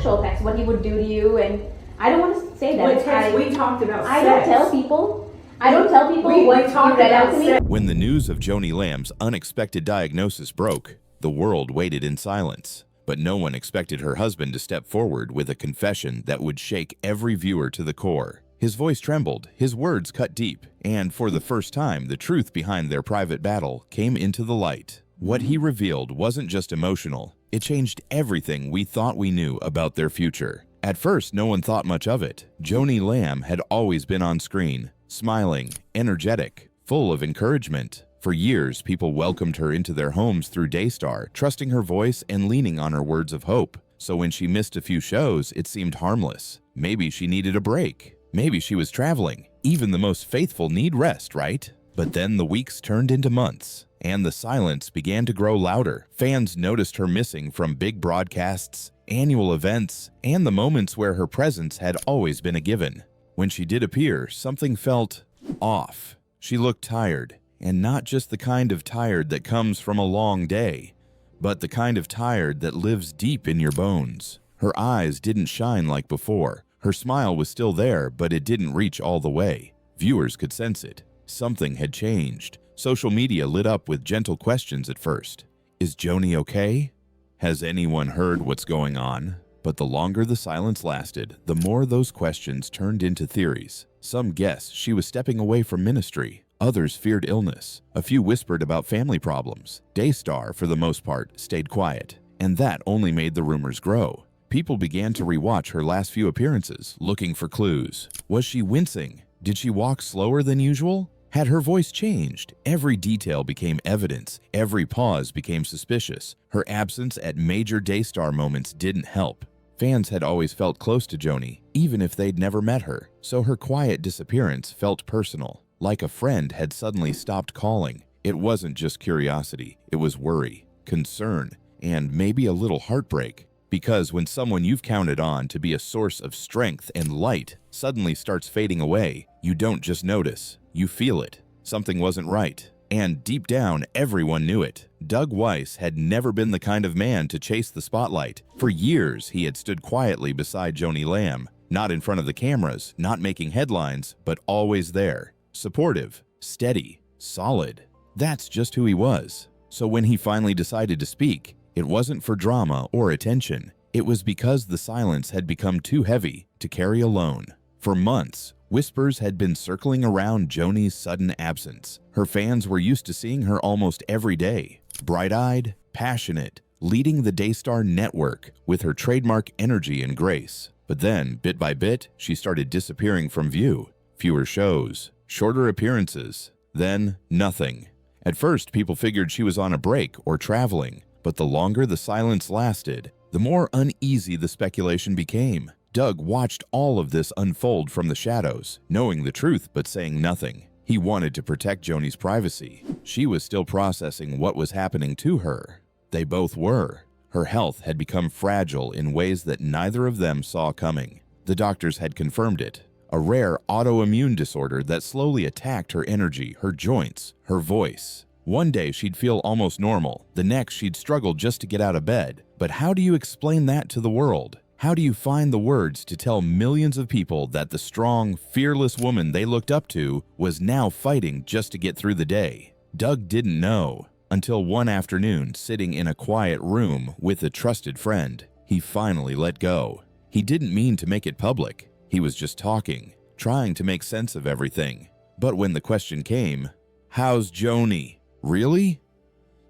sexual effects, what he would do to you, and I don't want to say that. We talked about I sex. don't tell people. I don't tell people what you read out to me. When the news of Joni Lamb's unexpected diagnosis broke, the world waited in silence. But no one expected her husband to step forward with a confession that would shake every viewer to the core. His voice trembled, his words cut deep, and for the first time, the truth behind their private battle came into the light. What he revealed wasn't just emotional, it changed everything we thought we knew about their future. At first, no one thought much of it. Joni Lamb had always been on screen, smiling, energetic, full of encouragement. For years, people welcomed her into their homes through Daystar, trusting her voice and leaning on her words of hope. So when she missed a few shows, it seemed harmless. Maybe she needed a break. Maybe she was traveling. Even the most faithful need rest, right? But then the weeks turned into months, and the silence began to grow louder. Fans noticed her missing from big broadcasts, annual events, and the moments where her presence had always been a given. When she did appear, something felt off. She looked tired. And not just the kind of tired that comes from a long day, but the kind of tired that lives deep in your bones. Her eyes didn't shine like before. Her smile was still there, but it didn't reach all the way. Viewers could sense it. Something had changed. Social media lit up with gentle questions at first. Is Joni okay? Has anyone heard what's going on? But the longer the silence lasted, the more those questions turned into theories. Some guessed she was stepping away from ministry. Others feared illness. A few whispered about family problems. Daystar, for the most part, stayed quiet. And that only made the rumors grow. People began to rewatch her last few appearances, looking for clues. Was she wincing? Did she walk slower than usual? Had her voice changed? Every detail became evidence. Every pause became suspicious. Her absence at major Daystar moments didn't help. Fans had always felt close to Joni, even if they'd never met her. So her quiet disappearance felt personal. Like a friend had suddenly stopped calling. It wasn't just curiosity, it was worry, concern, and maybe a little heartbreak. Because when someone you've counted on to be a source of strength and light suddenly starts fading away, you don't just notice, you feel it. Something wasn't right. And deep down, everyone knew it. Dougweiss had never been the kind of man to chase the spotlight. For years, he had stood quietly beside Joni Lamb, not in front of the cameras, not making headlines, but always there. Supportive, steady, solid. That's just who he was. So when he finally decided to speak, it wasn't for drama or attention. It was because the silence had become too heavy to carry alone. For months, whispers had been circling around Joni's sudden absence. Her fans were used to seeing her almost every day, bright-eyed, passionate, leading the Daystar network with her trademark energy and grace. But then, bit by bit, she started disappearing from view. Fewer shows, shorter appearances, then nothing. At first, people figured she was on a break or traveling, but the longer the silence lasted, the more uneasy the speculation became. Doug watched all of this unfold from the shadows, knowing the truth but saying nothing. He wanted to protect Joni's privacy. She was still processing what was happening to her. They both were. Her health had become fragile in ways that neither of them saw coming. The doctors had confirmed it. A rare autoimmune disorder that slowly attacked her energy, her joints, her voice. One day she'd feel almost normal. The next she'd struggle just to get out of bed. But how do you explain that to the world? How do you find the words to tell millions of people that the strong, fearless woman they looked up to was now fighting just to get through the day? Doug didn't know until one afternoon, sitting in a quiet room with a trusted friend, he finally let go. He didn't mean to make it public. He was just talking, trying to make sense of everything. But when the question came, "How's Joni?" Really?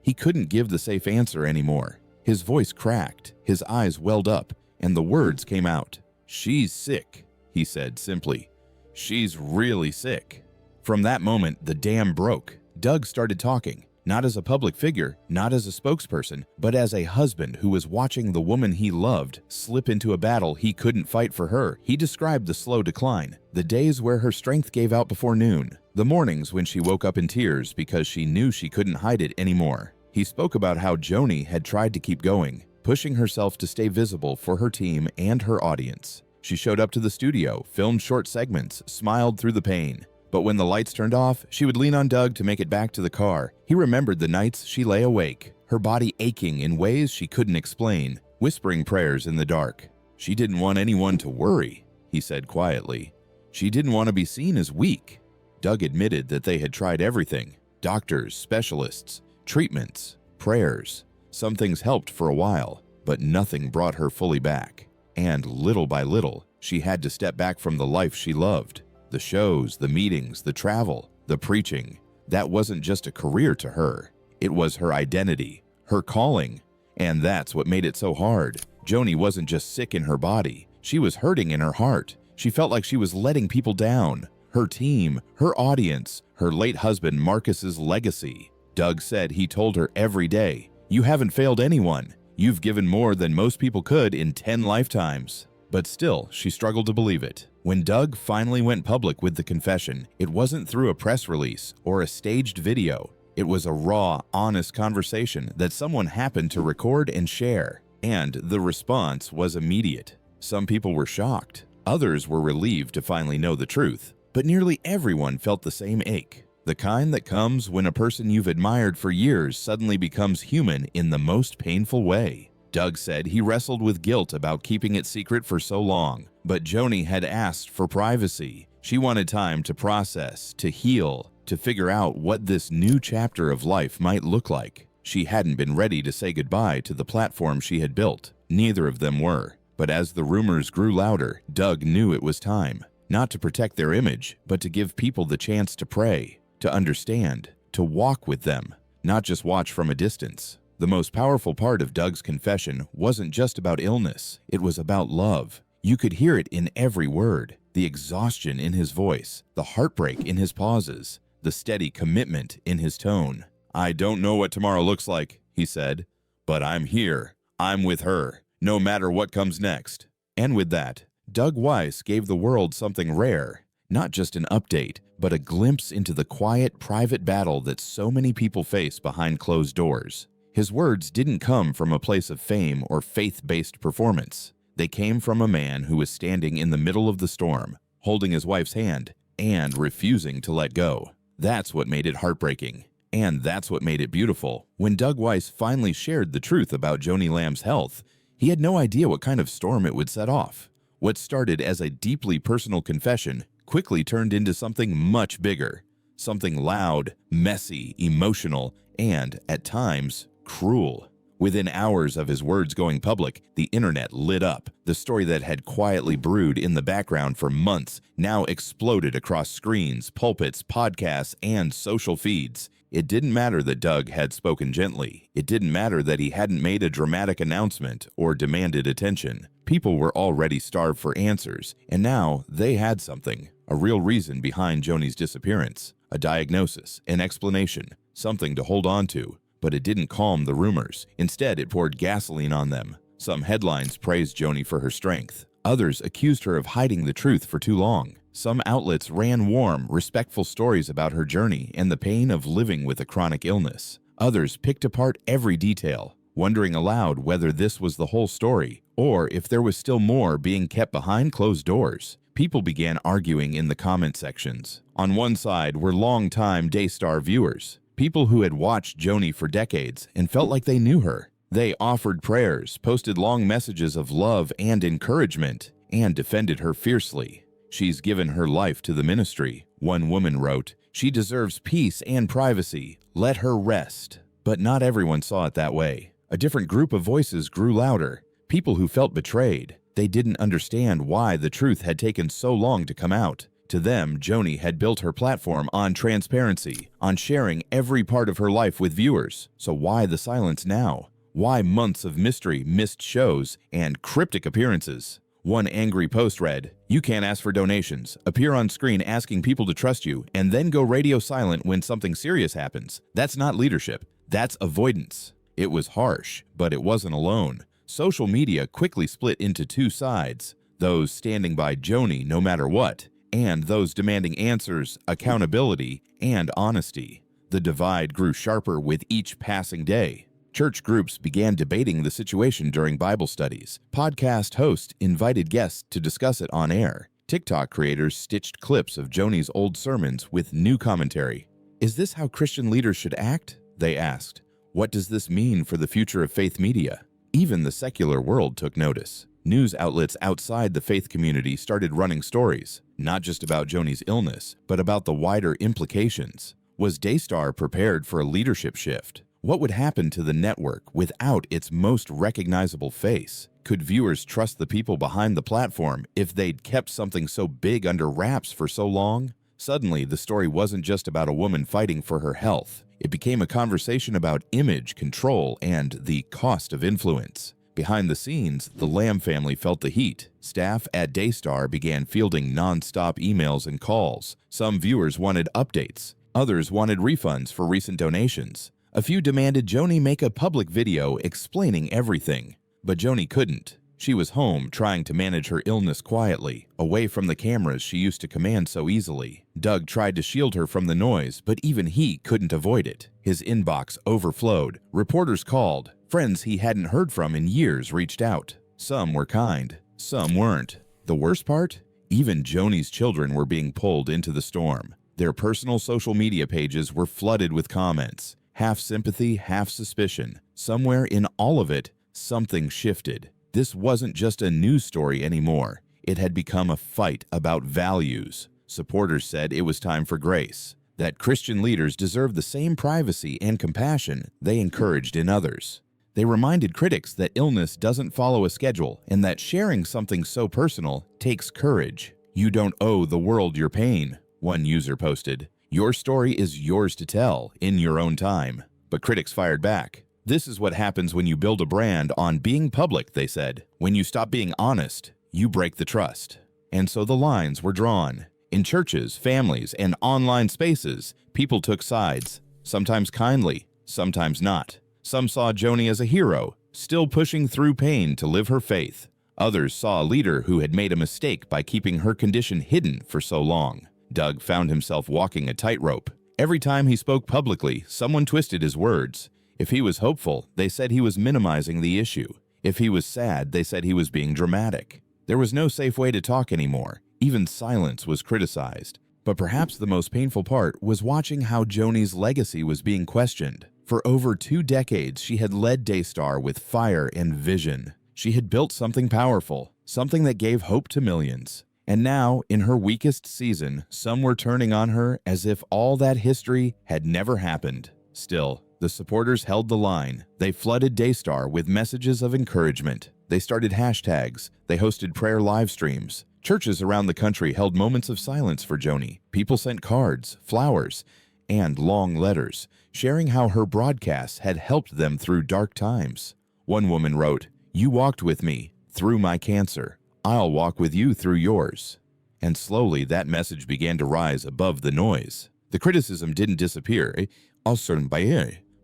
He couldn't give the safe answer anymore. His voice cracked, his eyes welled up, and the words came out. "She's sick," he said simply. "She's really sick." From that moment, the dam broke. Doug started talking. Not as a public figure, not as a spokesperson, but as a husband who was watching the woman he loved slip into a battle he couldn't fight for her. He described the slow decline, the days where her strength gave out before noon, the mornings when she woke up in tears because she knew she couldn't hide it anymore. He spoke about how Joni had tried to keep going, pushing herself to stay visible for her team and her audience. She showed up to the studio, filmed short segments, smiled through the pain. But when the lights turned off, she would lean on Doug to make it back to the car. He remembered the nights she lay awake, her body aching in ways she couldn't explain, whispering prayers in the dark. She didn't want anyone to worry, he said quietly. She didn't want to be seen as weak. Doug admitted that they had tried everything: doctors, specialists, treatments, prayers. Some things helped for a while, but nothing brought her fully back. And little by little, she had to step back from the life she loved. The shows, the meetings, the travel, the preaching. That wasn't just a career to her. It was her identity, her calling. And that's what made it so hard. Joni wasn't just sick in her body. She was hurting in her heart. She felt like she was letting people down. Her team, her audience, her late husband Marcus's legacy. Doug said he told her every day, "You haven't failed anyone. You've given more than most people could in 10 lifetimes." But still, she struggled to believe it. When Doug finally went public with the confession, it wasn't through a press release or a staged video. It was a raw, honest conversation that someone happened to record and share. And the response was immediate. Some people were shocked. Others were relieved to finally know the truth. But nearly everyone felt the same ache. The kind that comes when a person you've admired for years suddenly becomes human in the most painful way. Doug said he wrestled with guilt about keeping it secret for so long, but Joni had asked for privacy. She wanted time to process, to heal, to figure out what this new chapter of life might look like. She hadn't been ready to say goodbye to the platform she had built. Neither of them were. But as the rumors grew louder, Doug knew it was time. Not to protect their image, but to give people the chance to pray, to understand, to walk with them, not just watch from a distance. The most powerful part of Doug's confession wasn't just about illness. It was about love. You could hear it in every word, the exhaustion in his voice, the heartbreak in his pauses, the steady commitment in his tone. "I don't know what tomorrow looks like," he said, "but I'm here. I'm with her, no matter what comes next." And with that, Doug Weiss gave the world something rare, not just an update, but a glimpse into the quiet, private battle that so many people face behind closed doors. His words didn't come from a place of fame or faith-based performance. They came from a man who was standing in the middle of the storm, holding his wife's hand, and refusing to let go. That's what made it heartbreaking. And that's what made it beautiful. When Doug Weiss finally shared the truth about Joni Lamb's health, he had no idea what kind of storm it would set off. What started as a deeply personal confession quickly turned into something much bigger. Something loud, messy, emotional, and, at times, cruel. Within hours of his words going public, the internet lit up. The story that had quietly brewed in the background for months now exploded across screens, pulpits, podcasts, and social feeds. It didn't matter that Doug had spoken gently. It didn't matter that he hadn't made a dramatic announcement or demanded attention. People were already starved for answers, and now they had something, a real reason behind Joni's disappearance, a diagnosis, an explanation, something to hold on to. But it didn't calm the rumors. Instead, it poured gasoline on them. Some headlines praised Joni for her strength. Others accused her of hiding the truth for too long. Some outlets ran warm, respectful stories about her journey and the pain of living with a chronic illness. Others picked apart every detail, wondering aloud whether this was the whole story or if there was still more being kept behind closed doors. People began arguing in the comment sections. On one side were longtime Daystar viewers, people who had watched Joni for decades and felt like they knew her. They offered prayers, posted long messages of love and encouragement, and defended her fiercely. "She's given her life to the ministry," one woman wrote. "She deserves peace and privacy. Let her rest." But not everyone saw it that way. A different group of voices grew louder. People who felt betrayed. They didn't understand why the truth had taken so long to come out. To them, Joni had built her platform on transparency, on sharing every part of her life with viewers. So why the silence now? Why months of mystery, missed shows, and cryptic appearances? One angry post read, "You can't ask for donations, appear on screen asking people to trust you, and then go radio silent when something serious happens. That's not leadership. That's avoidance." It was harsh, but it wasn't alone. Social media quickly split into two sides, those standing by Joni no matter what, and those demanding answers, accountability, and honesty. The divide grew sharper with each passing day. Church groups began debating the situation during Bible studies. Podcast hosts invited guests to discuss it on air. TikTok creators stitched clips of Joni's old sermons with new commentary. "Is this how Christian leaders should act?" they asked. "What does this mean for the future of faith media?" Even the secular world took notice. News outlets outside the faith community started running stories, not just about Joni's illness, but about the wider implications. Was Daystar prepared for a leadership shift? What would happen to the network without its most recognizable face? Could viewers trust the people behind the platform if they'd kept something so big under wraps for so long? Suddenly, the story wasn't just about a woman fighting for her health. It became a conversation about image, control, and the cost of influence. Behind the scenes, the Lamb family felt the heat. Staff at Daystar began fielding non-stop emails and calls. Some viewers wanted updates. Others wanted refunds for recent donations. A few demanded Joni make a public video explaining everything. But Joni couldn't. She was home trying to manage her illness quietly, away from the cameras she used to command so easily. Doug tried to shield her from the noise, but even he couldn't avoid it. His inbox overflowed. Reporters called. Friends he hadn't heard from in years reached out. Some were kind, some weren't. The worst part? Even Joni's children were being pulled into the storm. Their personal social media pages were flooded with comments. Half sympathy, half suspicion. Somewhere in all of it, something shifted. This wasn't just a news story anymore. It had become a fight about values. Supporters said it was time for grace, that Christian leaders deserved the same privacy and compassion they encouraged in others. They reminded critics that illness doesn't follow a schedule and that sharing something so personal takes courage. "You don't owe the world your pain," one user posted. "Your story is yours to tell in your own time." But critics fired back. "This is what happens when you build a brand on being public," they said. "When you stop being honest, you break the trust." And so the lines were drawn. In churches, families, and online spaces, people took sides, sometimes kindly, sometimes not. Some saw Joni as a hero, still pushing through pain to live her faith. Others saw a leader who had made a mistake by keeping her condition hidden for so long. Doug found himself walking a tightrope. Every time he spoke publicly, someone twisted his words. If he was hopeful, they said he was minimizing the issue. If he was sad, they said he was being dramatic. There was no safe way to talk anymore. Even silence was criticized. But perhaps the most painful part was watching how Joni's legacy was being questioned. For over 2 decades, she had led Daystar with fire and vision. She had built something powerful, something that gave hope to millions. And now, in her weakest season, some were turning on her as if all that history had never happened. Still, the supporters held the line. They flooded Daystar with messages of encouragement. They started hashtags. They hosted prayer live streams. Churches around the country held moments of silence for Joni. People sent cards, flowers, and long letters, sharing how her broadcasts had helped them through dark times. One woman wrote, "You walked with me through my cancer. I'll walk with you through yours." And slowly that message began to rise above the noise. The criticism didn't disappear,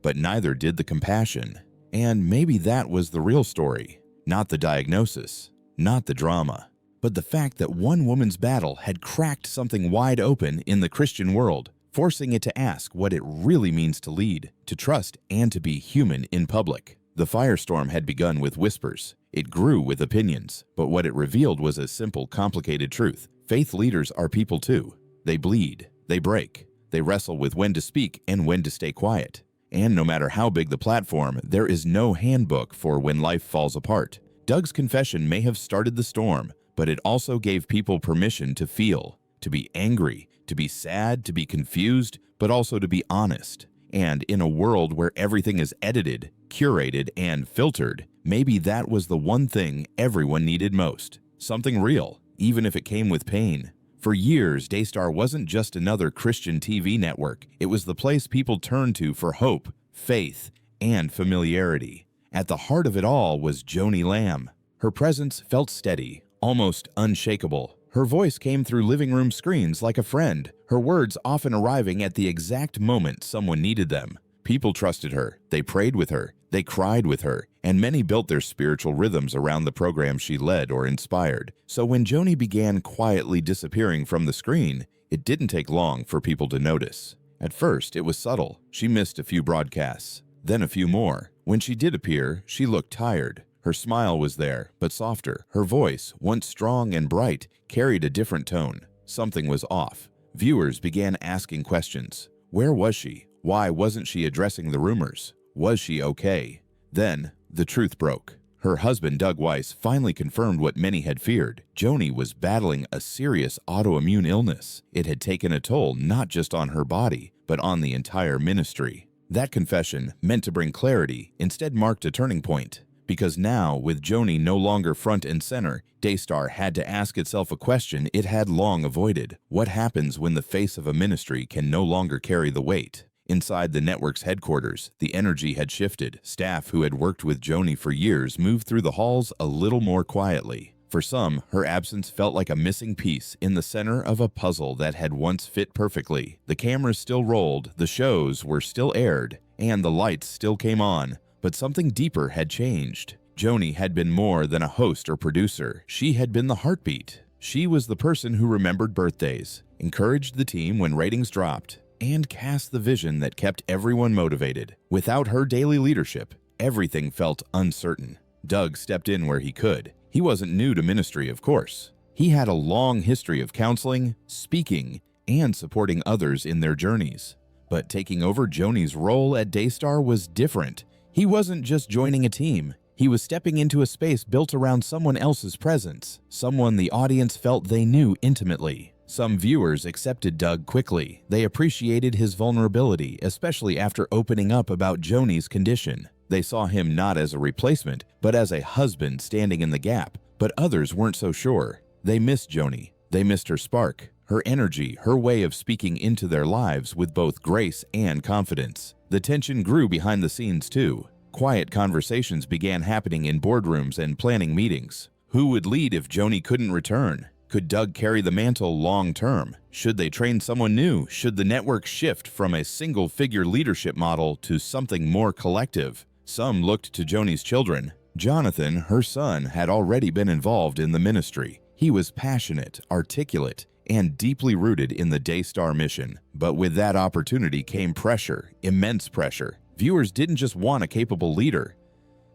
but neither did the compassion. And maybe that was the real story. Not the diagnosis, not the drama, but the fact that one woman's battle had cracked something wide open in the Christian world, forcing it to ask what it really means to lead, to trust, and to be human in public. The firestorm had begun with whispers. It grew with opinions, but what it revealed was a simple, complicated truth. Faith leaders are people too. They bleed, they break, they wrestle with when to speak and when to stay quiet. And no matter how big the platform, there is no handbook for when life falls apart. Doug's confession may have started the storm, but it also gave people permission to feel, to be angry, to be sad, to be confused, but also to be honest. And in a world where everything is edited, curated, and filtered, maybe that was the one thing everyone needed most. Something real, even if it came with pain. For years, Daystar wasn't just another Christian TV network. It was the place people turned to for hope, faith, and familiarity. At the heart of it all was Joni Lamb. Her presence felt steady, almost unshakable. Her voice came through living room screens like a friend, her words often arriving at the exact moment someone needed them. People trusted her, they prayed with her, they cried with her, and many built their spiritual rhythms around the programs she led or inspired. So when Joni began quietly disappearing from the screen, it didn't take long for people to notice. At first, it was subtle. She missed a few broadcasts, then a few more. When she did appear, she looked tired. Her smile was there, but softer. Her voice, once strong and bright, carried a different tone. Something was off. Viewers began asking questions. Where was she? Why wasn't she addressing the rumors? Was she okay? Then, the truth broke. Her husband, Dougweiss, finally confirmed what many had feared. Joni was battling a serious autoimmune illness. It had taken a toll not just on her body, but on the entire ministry. That confession, meant to bring clarity, instead marked a turning point. Because now, with Joni no longer front and center, Daystar had to ask itself a question it had long avoided. What happens when the face of a ministry can no longer carry the weight? Inside the network's headquarters, the energy had shifted. Staff who had worked with Joni for years moved through the halls a little more quietly. For some, her absence felt like a missing piece in the center of a puzzle that had once fit perfectly. The cameras still rolled, the shows were still aired, and the lights still came on, but something deeper had changed. Joni had been more than a host or producer. She had been the heartbeat. She was the person who remembered birthdays, encouraged the team when ratings dropped, and cast the vision that kept everyone motivated. Without her daily leadership, everything felt uncertain. Doug stepped in where he could. He wasn't new to ministry, of course. He had a long history of counseling, speaking, and supporting others in their journeys. But taking over Joni's role at Daystar was different. He wasn't just joining a team. He was stepping into a space built around someone else's presence, someone the audience felt they knew intimately. Some viewers accepted Doug quickly. They appreciated his vulnerability, especially after opening up about Joni's condition. They saw him not as a replacement, but as a husband standing in the gap. But others weren't so sure. They missed Joni. They missed her spark, her energy, her way of speaking into their lives with both grace and confidence. The tension grew behind the scenes too. Quiet conversations began happening in boardrooms and planning meetings. Who would lead if Joni couldn't return? Could Doug carry the mantle long term? Should they train someone new? Should the network shift from a single-figure leadership model to something more collective? Some looked to Joni's children. Jonathan, her son, had already been involved in the ministry. He was passionate, articulate, and deeply rooted in the Daystar mission. But with that opportunity came pressure, immense pressure. Viewers didn't just want a capable leader.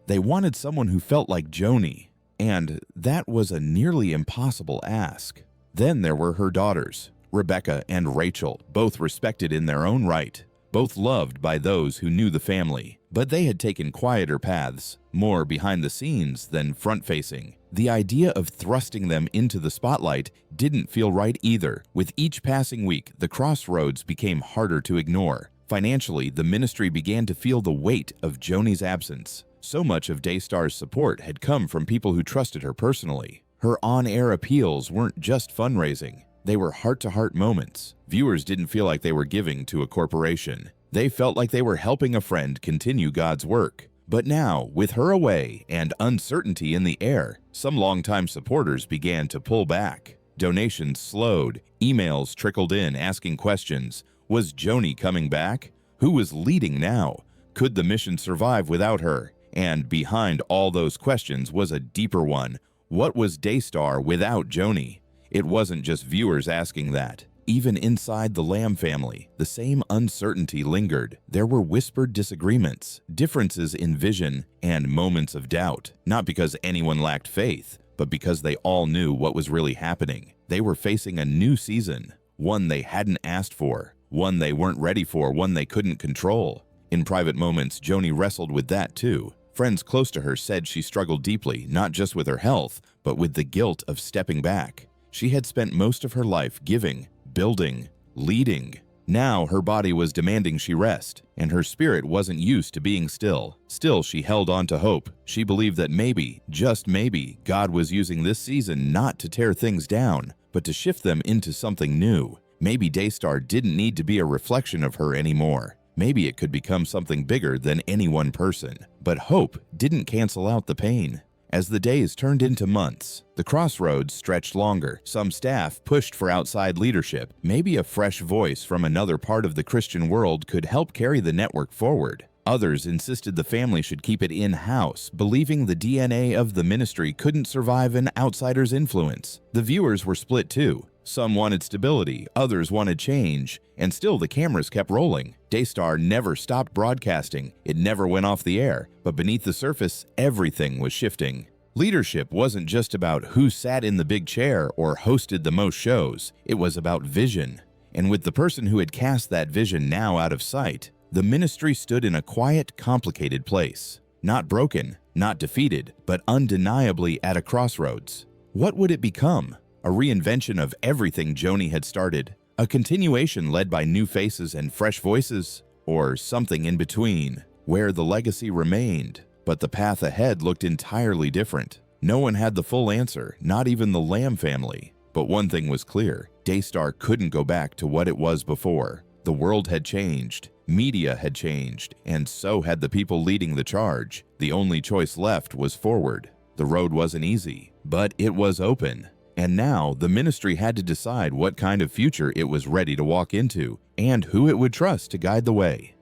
They wanted someone who felt like Joni. And that was a nearly impossible ask. Then there were her daughters, Rebecca and Rachel, both respected in their own right, both loved by those who knew the family. But they had taken quieter paths, more behind the scenes than front-facing. The idea of thrusting them into the spotlight didn't feel right either. With each passing week, the crossroads became harder to ignore. Financially, the ministry began to feel the weight of Joni's absence. So much of Daystar's support had come from people who trusted her personally. Her on-air appeals weren't just fundraising. They were heart-to-heart moments. Viewers didn't feel like they were giving to a corporation. They felt like they were helping a friend continue God's work. But now, with her away and uncertainty in the air, some longtime supporters began to pull back. Donations slowed. Emails trickled in asking questions. Was Joni coming back? Who was leading now? Could the mission survive without her? And behind all those questions was a deeper one. What was Daystar without Joni? It wasn't just viewers asking that. Even inside the Lamb family, the same uncertainty lingered. There were whispered disagreements, differences in vision, and moments of doubt. Not because anyone lacked faith, but because they all knew what was really happening. They were facing a new season, one they hadn't asked for, one they weren't ready for, one they couldn't control. In private moments, Joni wrestled with that too. Friends close to her said she struggled deeply, not just with her health, but with the guilt of stepping back. She had spent most of her life giving, building, leading. Now her body was demanding she rest, and her spirit wasn't used to being still. Still, she held on to hope. She believed that maybe, just maybe, God was using this season not to tear things down, but to shift them into something new. Maybe Daystar didn't need to be a reflection of her anymore. Maybe it could become something bigger than any one person. But hope didn't cancel out the pain. As the days turned into months, the crossroads stretched longer. Some staff pushed for outside leadership. Maybe a fresh voice from another part of the Christian world could help carry the network forward. Others insisted the family should keep it in-house, believing the DNA of the ministry couldn't survive an outsider's influence. The viewers were split too. Some wanted stability, others wanted change, and still the cameras kept rolling. Daystar never stopped broadcasting. It never went off the air, but beneath the surface, everything was shifting. Leadership wasn't just about who sat in the big chair or hosted the most shows. It was about vision. And with the person who had cast that vision now out of sight, the ministry stood in a quiet, complicated place. Not broken, not defeated, but undeniably at a crossroads. What would it become? A reinvention of everything Joni had started? A continuation led by new faces and fresh voices? Or something in between, where the legacy remained, but the path ahead looked entirely different? No one had the full answer, not even the Lamb family. But one thing was clear: Daystar couldn't go back to what it was before. The world had changed, media had changed, and so had the people leading the charge. The only choice left was forward. The road wasn't easy, but it was open. And now the ministry had to decide what kind of future it was ready to walk into and who it would trust to guide the way.